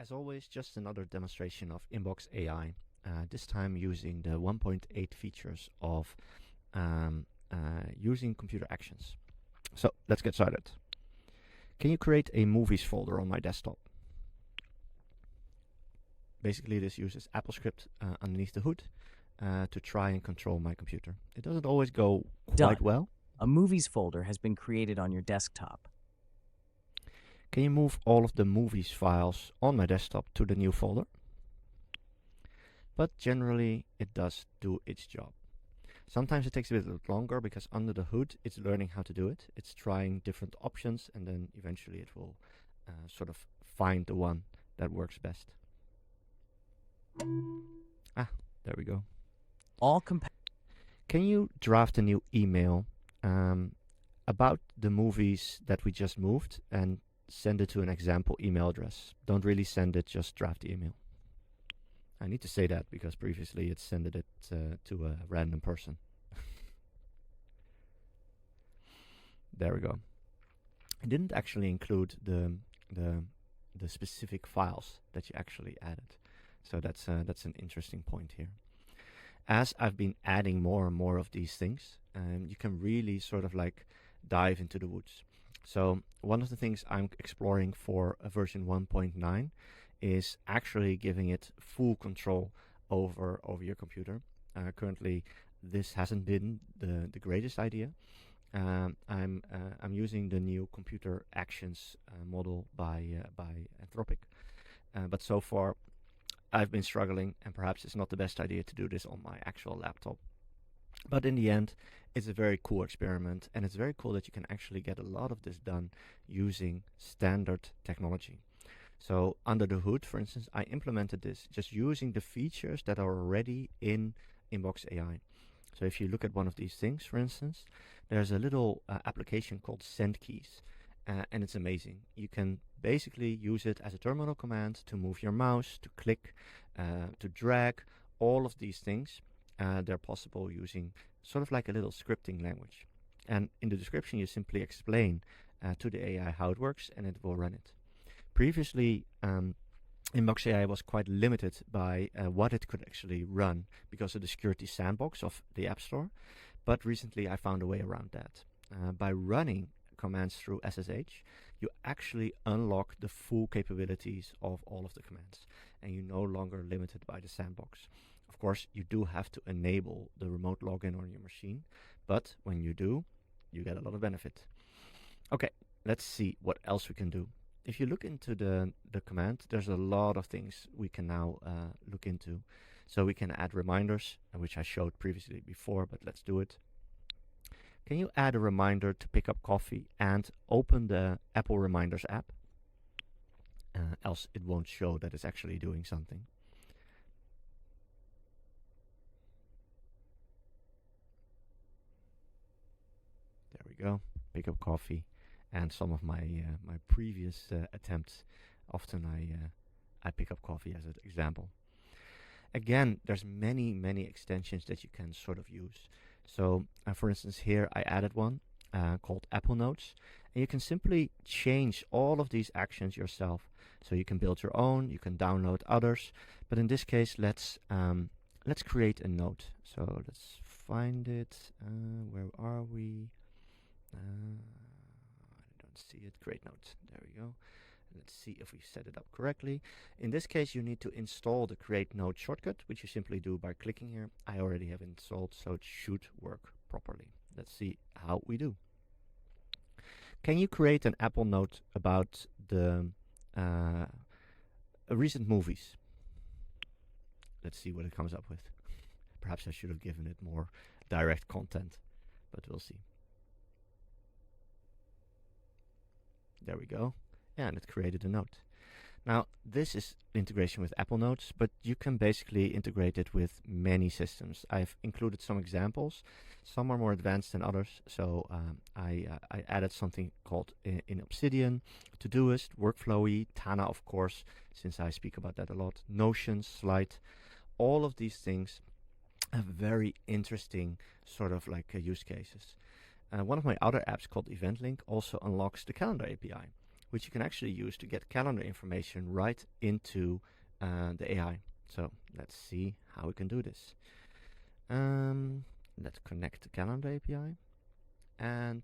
As always, just another demonstration of Inbox AI, this time using the 1.8 features of using computer actions. So let's get started. Can you create a movies folder on my desktop? Basically, this uses AppleScript underneath the hood to try and control my computer. It doesn't always go quite well. A movies folder has been created on your desktop. Can you move all of the movies files on my desktop to the new folder? But generally, it does do its job. Sometimes it takes a bit longer because under the hood, it's learning how to do it. It's trying different options, and then eventually it will sort of find the one that works best. There we go. Can you draft a new email about the movies that we just moved and send it to an example email address? Don't really send it, just draft the email. I need to say that because previously it sent it to a random person. There we go. It didn't actually include the specific files that you actually added. So that's an interesting point here. As I've been adding more and more of these things, you can really sort of like dive into the woods. So one of the things I'm exploring for version 1.9 is actually giving it full control over your computer. Currently, this hasn't been the greatest idea. I'm using the new computer actions model by Anthropic, but so far I've been struggling, and perhaps it's not the best idea to do this on my actual laptop. But in the end, it's a very cool experiment, and it's very cool that you can actually get a lot of this done using standard technology. So under the hood, for instance, I implemented this just using the features that are already in Inbox AI. So if you look at one of these things, for instance, there's a little application called Send Keys, and it's amazing. You can basically use it as a terminal command to move your mouse, to click, to drag, all of these things. They're possible using sort of like a little scripting language. And in the description, you simply explain to the AI how it works, and it will run it. Previously, Inbox AI was quite limited by what it could actually run because of the security sandbox of the App Store. But recently, I found a way around that. By running commands through SSH, you actually unlock the full capabilities of all of the commands, and you're no longer limited by the sandbox. Of course, you do have to enable the remote login on your machine, but when you do, you get a lot of benefit. Okay, let's see what else we can do. If you look into the command, there's a lot of things we can now look into. So we can add reminders, which I showed previously before, but let's do it. Can you add a reminder to pick up coffee and open the Apple Reminders app? Else it won't show that it's actually doing something. There we go. Pick up coffee. And some of my my previous attempts, often I pick up coffee as an example. Again, there's many extensions that you can sort of use. So, for instance, here I added one called Apple Notes, and you can simply change all of these actions yourself. So you can build your own, you can download others, but in this case, let's create a note. So let's find it. Where are we? See it. Create note. There we go. Let's see if we set it up correctly. In this case, you need to install the create note shortcut, which you simply do by clicking here. I already have installed, so it should work properly. Let's see how we do. Can you create an Apple note about the recent movies? Let's see what it comes up with. Perhaps I should have given it more direct content, but we'll see. There we go. And it created a note. Now, this is integration with Apple Notes, but you can basically integrate it with many systems. I've included some examples. Some are more advanced than others. So I added something called in Obsidian, Todoist, Workflowy, Tana, of course, since I speak about that a lot, Notion, Slide. All of these things have very interesting sort of like use cases. One of my other apps called EventLink also unlocks the calendar API. which you can actually use to get calendar information right into the AI. So let's see how we can do this. Let's connect the calendar API and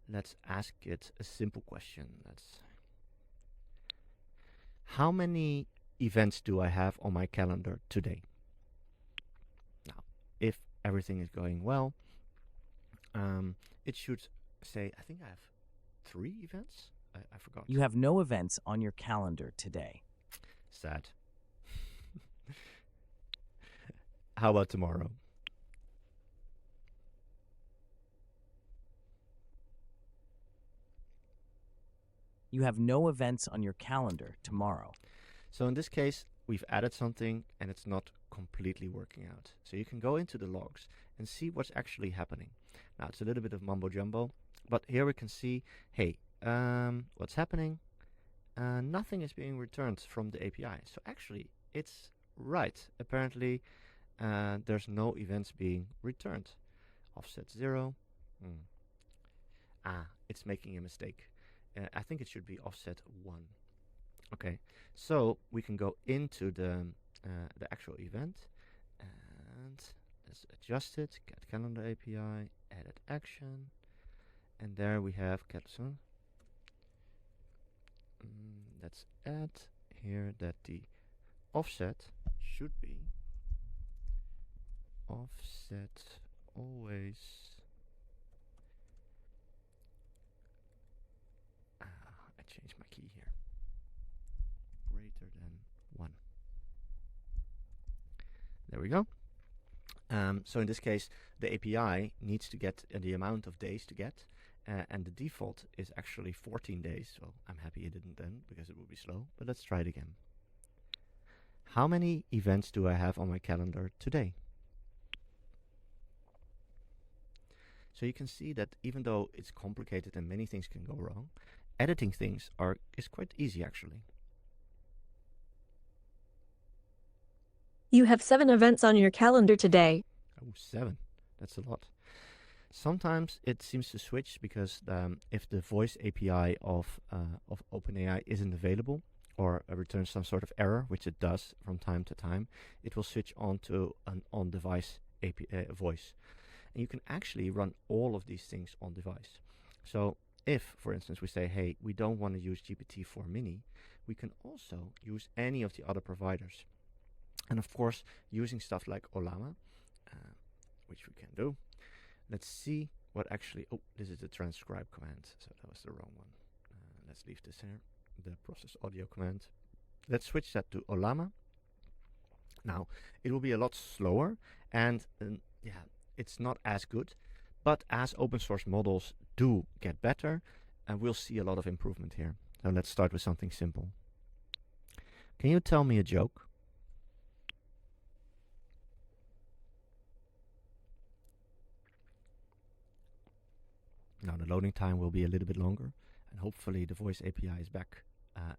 let's ask it a simple question. How many events do I have on my calendar today? Now, if everything is going well, it should say, I think I have 3 events. I forgot. You have no events on your calendar today. Sad. How about tomorrow? You have no events on your calendar tomorrow. So in this case, we've added something and it's not completely working out. So you can go into the logs and see what's actually happening. Now it's a little bit of mumbo jumbo, but here we can see, hey, what's happening? Nothing is being returned from the API. So actually, it's right. Apparently, there's no events being returned. Offset 0. It's making a mistake. I think it should be offset 1. Okay, so we can go into the actual event and let's adjust it. Get calendar API, edit action, and there we have calendar. Let's add here that the offset should be offset always. I changed my key here. Greater than 1. There we go. So in this case, the API needs to get the amount of days to get, and the default is actually 14 days. So I'm happy it didn't then, because it would be slow. But let's try it again. How many events do I have on my calendar today? So you can see that even though it's complicated and many things can go wrong, editing things is quite easy actually. You have 7 events on your calendar today. Oh, 7. That's a lot. Sometimes it seems to switch because if the voice API of OpenAI isn't available or returns some sort of error, which it does from time to time, it will switch on to an on-device voice. And you can actually run all of these things on device. So if, for instance, we say, hey, we don't want to use GPT-4 Mini, we can also use any of the other providers. And of course, using stuff like Olama, which we can do. Let's see what actually, this is the transcribe command, so that was the wrong one. Let's leave this here, the process audio command. Let's switch that to Olama. Now, it will be a lot slower, and yeah, it's not as good, but as open source models do get better, we'll see a lot of improvement here. So let's start with something simple. Can you tell me a joke? Now the loading time will be a little bit longer, and hopefully the voice API is back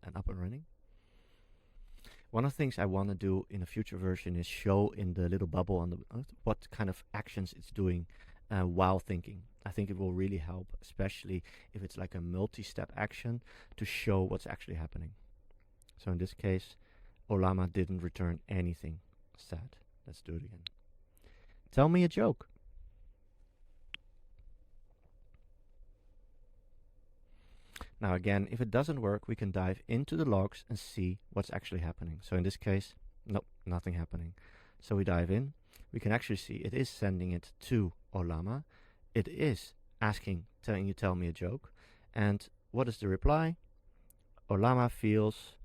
and up and running. One of the things I want to do in a future version is show in the little bubble on the what kind of actions it's doing while thinking. I think it will really help, especially if it's like a multi-step action, to show what's actually happening. So in this case, Olama didn't return anything. Sad. Let's do it again. Tell me a joke. Now again, if it doesn't work, we can dive into the logs and see what's actually happening. So in this case, nope, nothing happening. So we dive in. We can actually see it is sending it to Olama. It is asking, tell me a joke. And what is the reply? Olama feels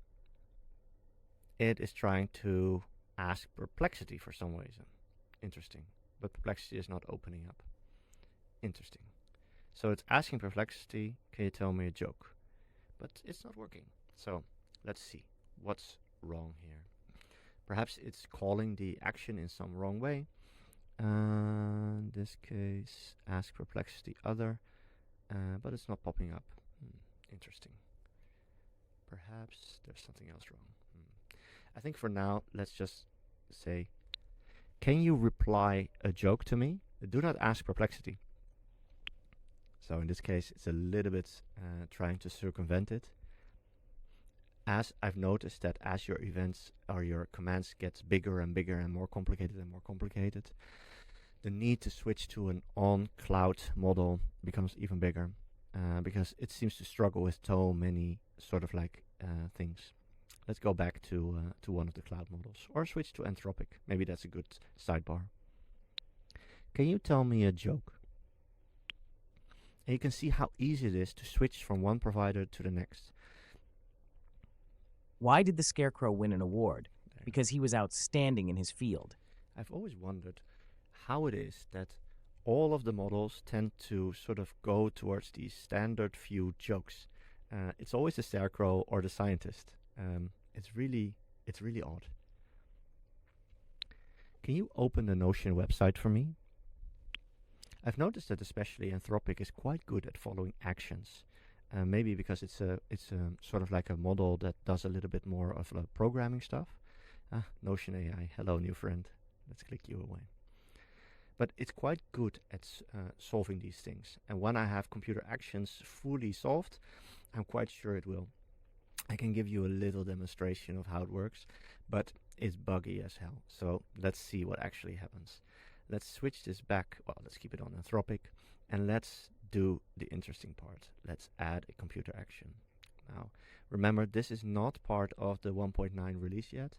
it is trying to ask Perplexity for some reason. Interesting. But Perplexity is not opening up. Interesting. So it's asking Perplexity, can you tell me a joke? But it's not working. So let's see what's wrong here. Perhaps it's calling the action in some wrong way. In this case, ask Perplexity other, but it's not popping up. Interesting. Perhaps there's something else wrong. I think for now, let's just say, can you reply a joke to me? Do not ask Perplexity. So in this case, it's a little bit trying to circumvent it. as I've noticed that as your events or your commands gets bigger and bigger and more complicated, the need to switch to an on-cloud model becomes even bigger, because it seems to struggle with so many sort of like things. Let's go back to one of the cloud models, or switch to Anthropic. Maybe that's a good sidebar. Can you tell me a joke? And you can see how easy it is to switch from one provider to the next. Why did the Scarecrow win an award? There. Because he was outstanding in his field. I've always wondered how it is that all of the models tend to sort of go towards these standard few jokes. It's always the Scarecrow or the scientist. It's really odd. Can you open the Notion website for me? I've noticed that especially Anthropic is quite good at following actions. Maybe because it's a sort of like a model that does a little bit more of the programming stuff. Notion AI, hello new friend. Let's click you away. But it's quite good at solving these things. And when I have computer actions fully solved, I'm quite sure it will. I can give you a little demonstration of how it works, but it's buggy as hell. So let's see what actually happens. Let's switch this back. Well, let's keep it on Anthropic, and let's do the interesting part. Let's add a computer action. Now, remember, this is not part of the 1.9 release yet,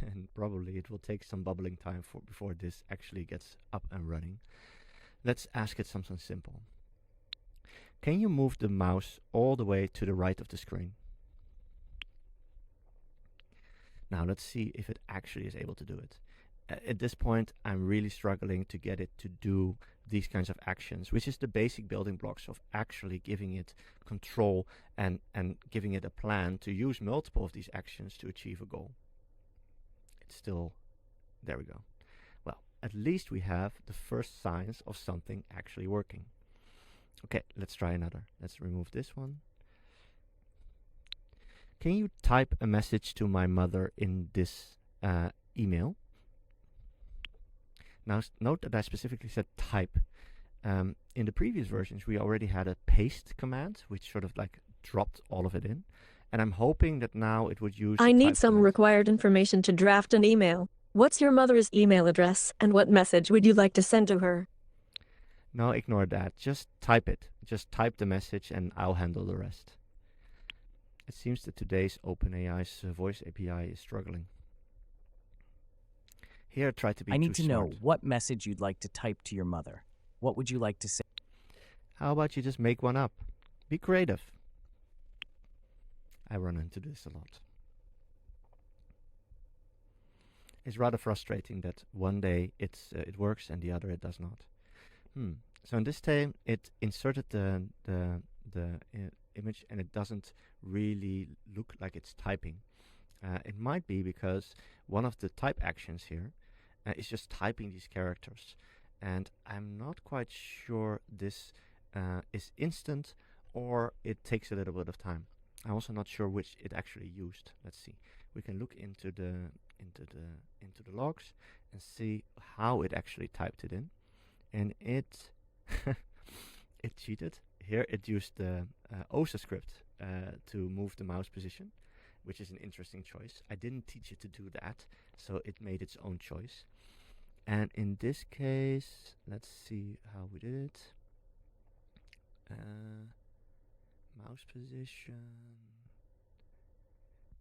and probably it will take some bubbling time before this actually gets up and running. Let's ask it something simple. Can you move the mouse all the way to the right of the screen? Now let's see if it actually is able to do it. At this point, I'm really struggling to get it to do these kinds of actions, which is the basic building blocks of actually giving it control and giving it a plan to use multiple of these actions to achieve a goal. It's still, there we go. Well, at least we have the first signs of something actually working. Okay, let's try another. Let's remove this one. Can you type a message to my mother in this email? Now note that I specifically said type. In the previous versions we already had a paste command, which sort of like dropped all of it in. And I'm hoping that now it would use I the need type some command. required information to draft an email. What's your mother's email address, and what message would you like to send to her? No, ignore that. Just type it. Just type the message and I'll handle the rest. It seems that today's OpenAI's voice API is struggling. Here, try to be I need too to know smart. what message you'd like to type to your mother. What would you like to say? How about you just make one up? Be creative. I run into this a lot. It's rather frustrating that one day it works and the other it does not. So in this time, it inserted the image and it doesn't really look like it's typing. It might be because one of the type actions here is just typing these characters, and I'm not quite sure this is instant or it takes a little bit of time. I'm also not sure which it actually used. Let's see. We can look into the logs and see how it actually typed it in, and it it cheated. Here it used the OSA script to move the mouse position, which is an interesting choice. I didn't teach it to do that, so it made its own choice. And in this case, let's see how we did it. Mouse position.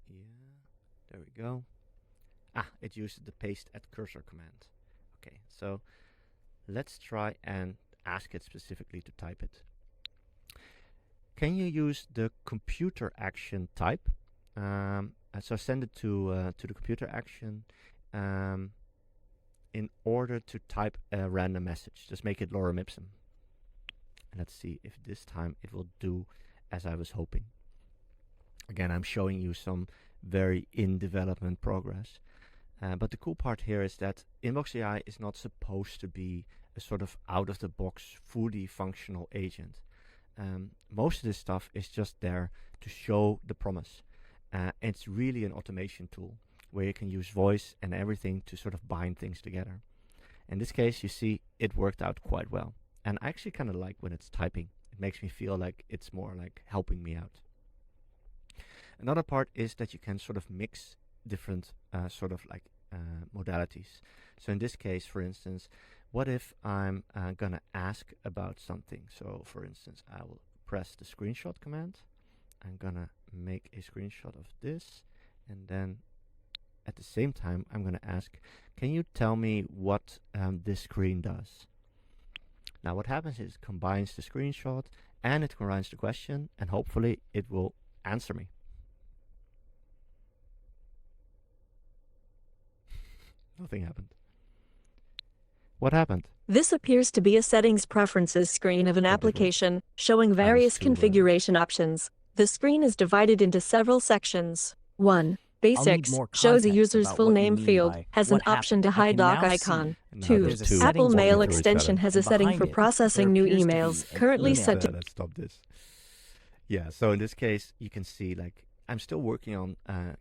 Yeah, there we go. It used the paste at cursor command. Okay, so let's try and ask it specifically to type it. Can you use the computer action type? So send it to the computer action in order to type a random message. Just make it lorem ipsum. And let's see if this time it will do as I was hoping. Again, I'm showing you some very in development progress. But the cool part here is that Inbox AI is not supposed to be a sort of out-of-the-box, fully functional agent. Most of this stuff is just there to show the promise. It's really an automation tool where you can use voice and everything to sort of bind things together. In this case, you see it worked out quite well. And I actually kind of like when it's typing. It makes me feel like it's more like helping me out. Another part is that you can sort of mix different sort of like modalities. So in this case, for instance, what if I'm gonna ask about something? So for instance, I will press the screenshot command. I'm gonna make a screenshot of this, and then at the same time, I'm gonna ask, can you tell me what this screen does? Now what happens is it combines the screenshot and it combines the question, and hopefully it will answer me. Nothing happened. What happened? This appears to be a settings preferences screen of an Or did it? application showing various too, configuration options. The screen is divided into several sections. 1. Basics more shows a context user's about full what you name mean field, by has an what option to happened. I hide can dock now icon. see And now 2. there's there's a two Apple settings Mail window extension has a and setting for behind it, processing there new appears to be emails, an currently email. set to Let's stop this. Yeah, so in this case, you can see like I'm still working on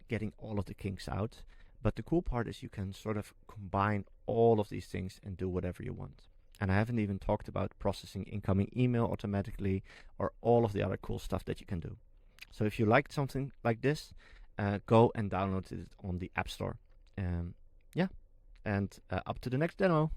getting all of the kinks out, but the cool part is you can sort of combine all of these things and do whatever you want. And I haven't even talked about processing incoming email automatically or all of the other cool stuff that you can do. So if you liked something like this, go and download it on the App Store. Yeah, and up to the next demo.